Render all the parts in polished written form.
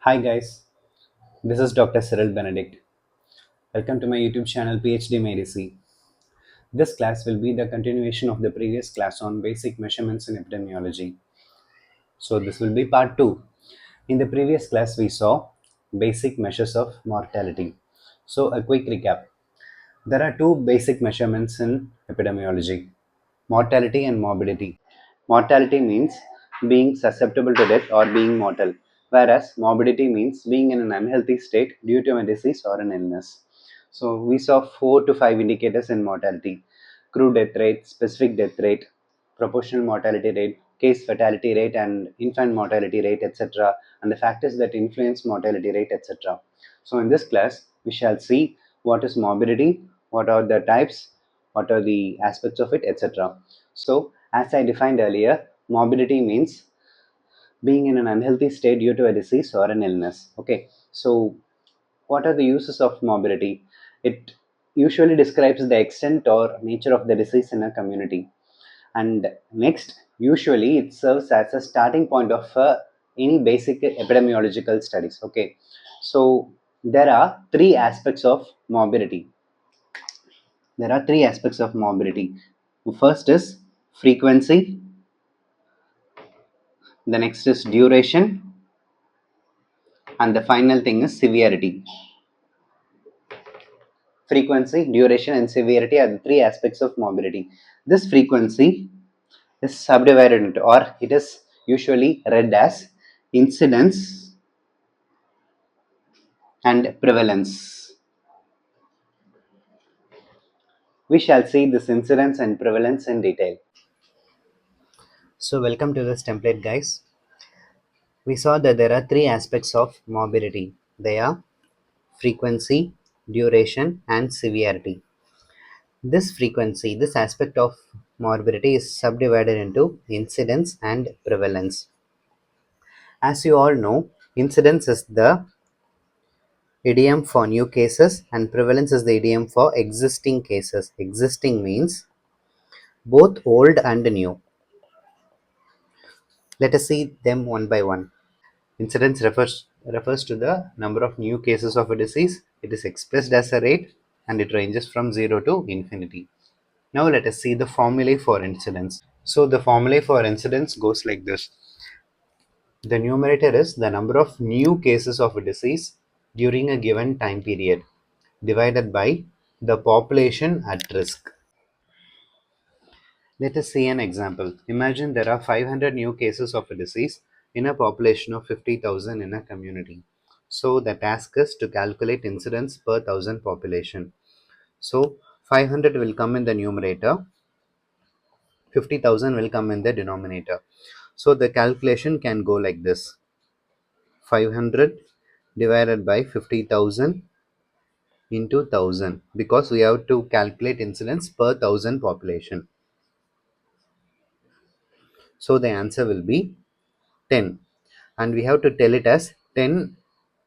Hi guys, this is Dr. Cyril Benedict. Welcome to my YouTube channel PhD Medicine. This class will be the continuation of the previous class on basic measurements in epidemiology. So this will be part 2. In the previous class we saw basic measures of mortality. So a quick recap. There are two basic measurements in epidemiology: mortality and morbidity. Mortality means being susceptible to death or being mortal, whereas morbidity means being in an unhealthy state due to a disease or an illness. So, we saw 4 to 5 indicators in mortality: crude death rate, specific death rate, proportional mortality rate, case fatality rate, and infant mortality rate, etc., and the factors that influence mortality rate, etc. So, in this class, we shall see what is morbidity, what are the types, what are the aspects of it, etc. So, as I defined earlier, morbidity means being in an unhealthy state due to a disease or an illness. Okay, so what are the uses of morbidity? It usually describes the extent or nature of the disease in a community. And next, usually it serves as a starting point of any basic epidemiological studies. Okay, so there are three aspects of morbidity. There are three aspects of morbidity. First is frequency, the next is duration, and the final thing is severity. Frequency, duration, and severity are the three aspects of morbidity. This frequency is subdivided into, or it is usually read as, incidence and prevalence. We shall see this incidence and prevalence in detail. So, welcome to this template, guys. We saw that there are three aspects of morbidity. They are frequency, duration, and severity. This aspect of morbidity is subdivided into incidence and prevalence. As you all know, incidence is the idiom for new cases and prevalence is the idiom for existing cases. Existing means both old and new. Let us see them one by one. Incidence refers to the number of new cases of a disease. It is expressed as a rate and it ranges from 0 to infinity. Now let us see the formulae for incidence. So the formulae for incidence goes like this. The numerator is the number of new cases of a disease during a given time period divided by the population at risk. Let us see an example. Imagine there are 500 new cases of a disease in a population of 50,000 in a community. So the task is to calculate incidence per thousand population. So 500 will come in the numerator, 50,000 will come in the denominator. So the calculation can go like this: 500 divided by 50,000 into 1000, because we have to calculate incidence per thousand population. So the answer will be 10, and we have to tell it as 10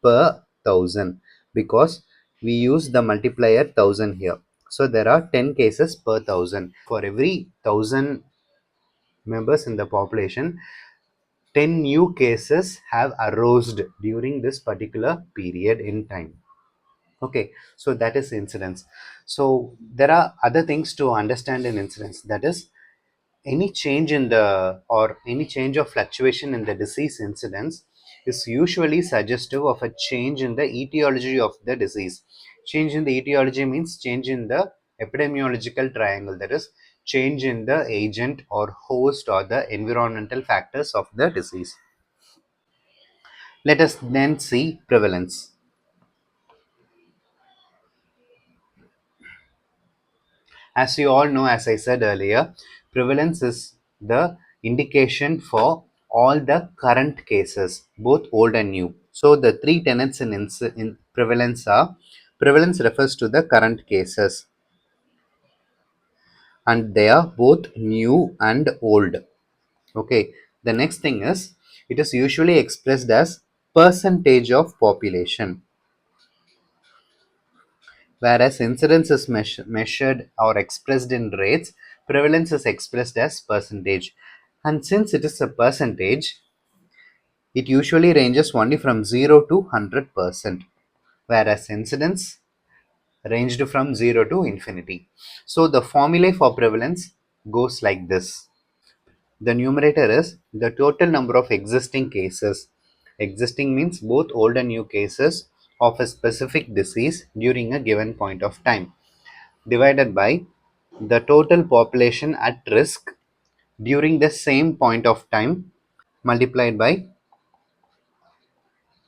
per thousand because we use the multiplier 1000 here. So there are 10 cases per thousand. For every 1000 members in the population, 10 new cases have arose during this particular period in time. Okay, so that is incidence. So there are other things to understand in incidence. That is, any change in the or any change or fluctuation in the disease incidence is usually suggestive of a change in the etiology of the disease. Change in the etiology means change in the epidemiological triangle, that is, change in the agent or host or the environmental factors of the disease. Let us then see prevalence. As you all know, as I said earlier, prevalence is the indication for all the current cases, both old and new. So the three tenets in prevalence are: prevalence refers to the current cases and they are both new and old. Okay. The next thing is, it is usually expressed as percentage of population, whereas incidence is measured or expressed in rates, prevalence is expressed as percentage. And since it is a percentage, It usually ranges only from 0 to 100%, whereas incidence ranged from 0 to infinity. So the formulae for prevalence goes like this. The numerator is the total number of existing cases. Existing means both old and new cases of a specific disease during a given point of time, divided by the total population at risk during the same point of time, multiplied by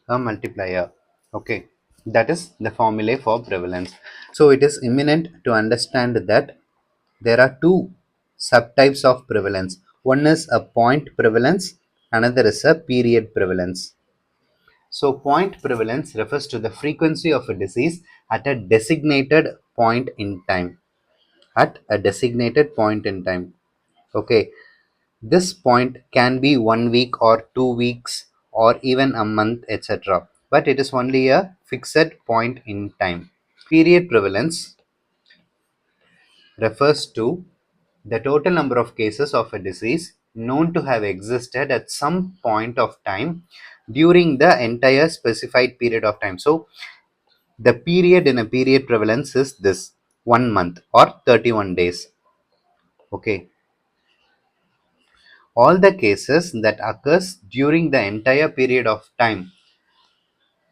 a multiplier. Okay, that is the formulae for prevalence. So it is imminent to understand that there are two subtypes of prevalence. One is a point prevalence, another is a period prevalence. So point prevalence refers to the frequency of a disease at a designated point in time. At a designated point in time. Okay, this point can be 1 week or 2 weeks or even a month, etc. But it is only a fixed point in time. Period prevalence refers to the total number of cases of a disease known to have existed at some point of time during the entire specified period of time. So, the period in a period prevalence is this 1 month or 31 days. Okay, all the cases that occurs during the entire period of time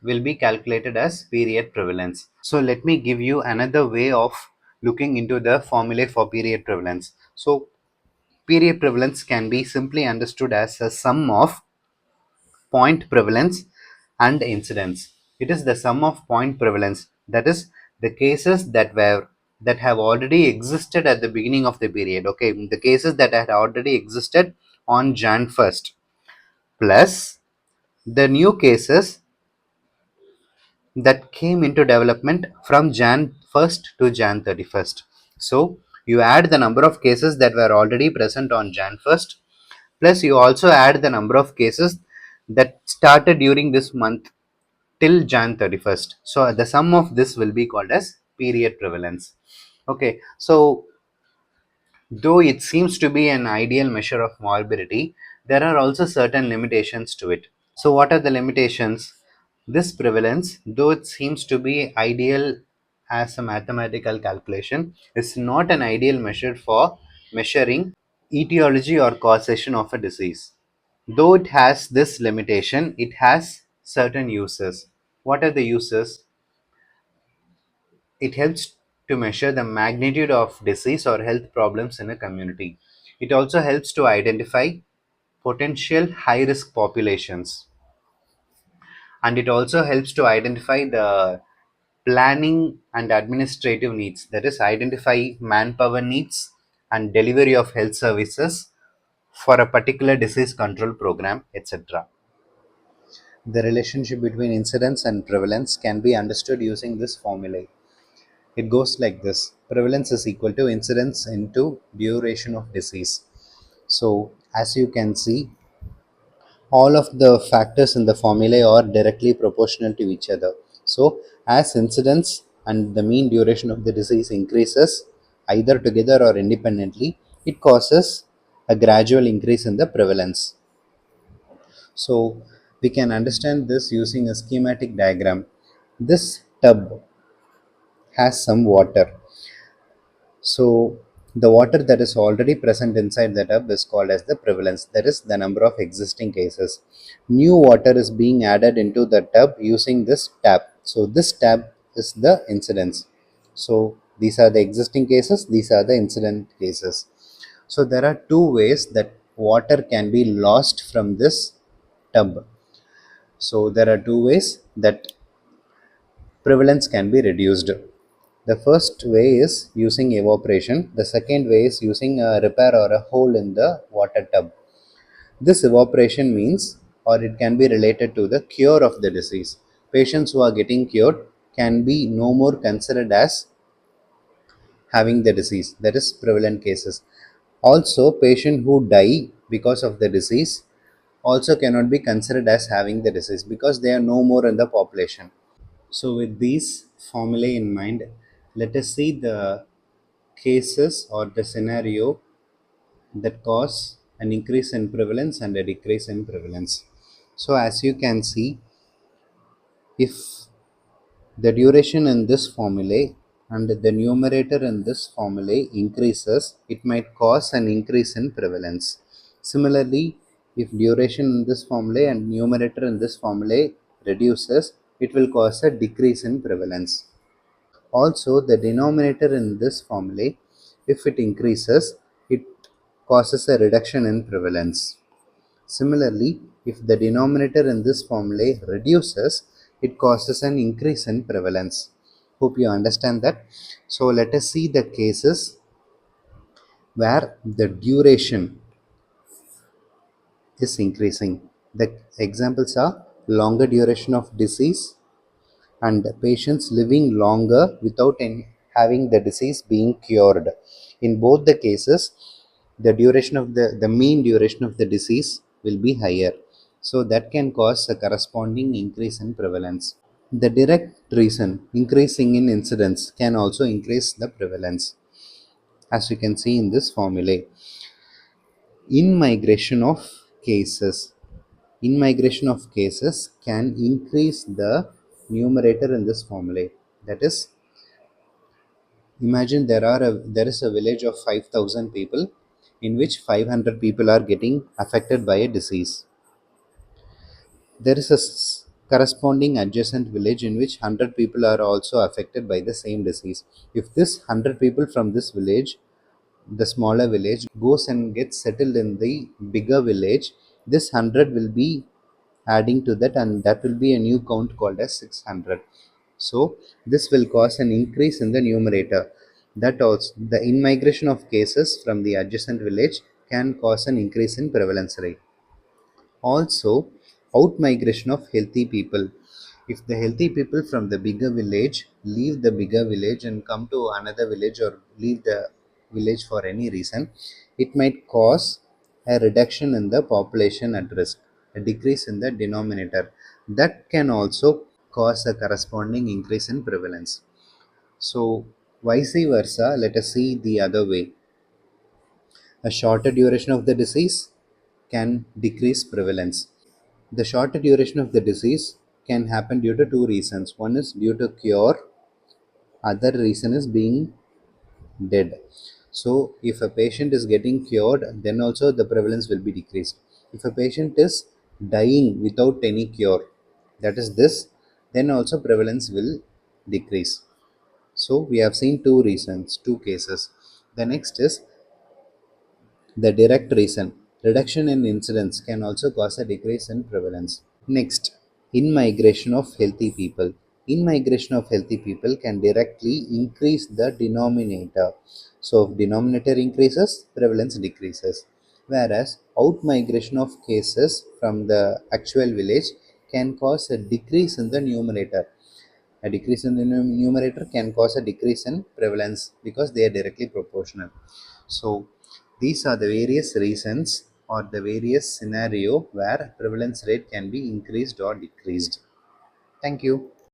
will be calculated as period prevalence. So let me give you another way of looking into the formulae for period prevalence. So period prevalence can be simply understood as a sum of point prevalence and incidence. It is the sum of point prevalence, that is the cases that have already existed at the beginning of the period. Okay, the cases that had already existed on Jan 1st plus the new cases that came into development from Jan 1st to Jan 31st. So you add the number of cases that were already present on Jan 1st, plus you also add the number of cases that started during this month till Jan 31st. So the sum of this will be called as period prevalence. Okay, so though it seems to be an ideal measure of morbidity, there are also certain limitations to it. So, what are the limitations? This prevalence, though it seems to be ideal as a mathematical calculation, is not an ideal measure for measuring etiology or causation of a disease. Though it has this limitation, it has certain uses. What are the uses? It helps to measure the magnitude of disease or health problems in a community. It also helps to identify potential high risk populations, and it also helps to identify the planning and administrative needs, that is identify manpower needs and delivery of health services for a particular disease control program, etc. The relationship between incidence and prevalence can be understood using this formula. It goes like this: prevalence is equal to incidence into duration of disease. So as you can see, all of the factors in the formulae are directly proportional to each other. So, as incidence and the mean duration of the disease increases, either together or independently, it causes a gradual increase in the prevalence. So, we can understand this using a schematic diagram. This tub has some water. So the water that is already present inside the tub is called as the prevalence, that is the number of existing cases. New water is being added into the tub using this tap. So this tap is the incidence. So these are the existing cases, these are the incident cases. So there are two ways that water can be lost from this tub. So there are two ways that prevalence can be reduced. The first way is using evaporation. The second way is using a repair or a hole in the water tub. This evaporation means, or it can be related to the cure of the disease. Patients who are getting cured can be no more considered as having the disease, that is prevalent cases. Also, patients who die because of the disease also cannot be considered as having the disease because they are no more in the population. So, with these formulae in mind, let us see the cases or the scenario that cause an increase in prevalence and a decrease in prevalence. So as you can see, if the duration in this formulae and the numerator in this formulae increases, it might cause an increase in prevalence. Similarly, if duration in this formulae and numerator in this formulae reduces, it will cause a decrease in prevalence. Also, the denominator in this formulae, if it increases, it causes a reduction in prevalence. Similarly, if the denominator in this formulae reduces, it causes an increase in prevalence. Hope you understand that. So let us see the cases where the duration is increasing. The examples are longer duration of disease and patients living longer without having the disease being cured. In both the cases, the mean duration of the disease will be higher. So that can cause a corresponding increase in prevalence. The direct reason, increasing in incidence, can also increase the prevalence, as you can see in this formulae. In migration of cases, in-migration of cases can increase the numerator in this formulae. That is, imagine there is a village of 5,000 people in which 500 people are getting affected by a disease. There is a corresponding adjacent village in which 100 people are also affected by the same disease. If this 100 people from this village, the smaller village, goes and gets settled in the bigger village, this 100 will be adding to that, and that will be a new count called as 600. So this will cause an increase in the numerator. That also, the in-migration of cases from the adjacent village can cause an increase in prevalence rate. Also, out-migration of healthy people. If the healthy people from the bigger village leave the bigger village and come to another village or leave the village for any reason, it might cause a reduction in the population at risk, a decrease in the denominator. That can also cause a corresponding increase in prevalence. So, vice versa, let us see the other way. A shorter duration of the disease can decrease prevalence. The shorter duration of the disease can happen due to two reasons. One is due to cure, other reason is being dead. So if a patient is getting cured, then also the prevalence will be decreased. If a patient is dying without any cure, that is this, then also prevalence will decrease. So we have seen two reasons, two cases. The next is the direct reason. Reduction in incidence can also cause a decrease in prevalence. Next, in-migration of healthy people. In-migration of healthy people can directly increase the denominator. So, if denominator increases, prevalence decreases. Whereas, out-migration of cases from the actual village can cause a decrease in the numerator. A decrease in the numerator can cause a decrease in prevalence because they are directly proportional. So these are the various reasons or the various scenario where prevalence rate can be increased or decreased. Thank you.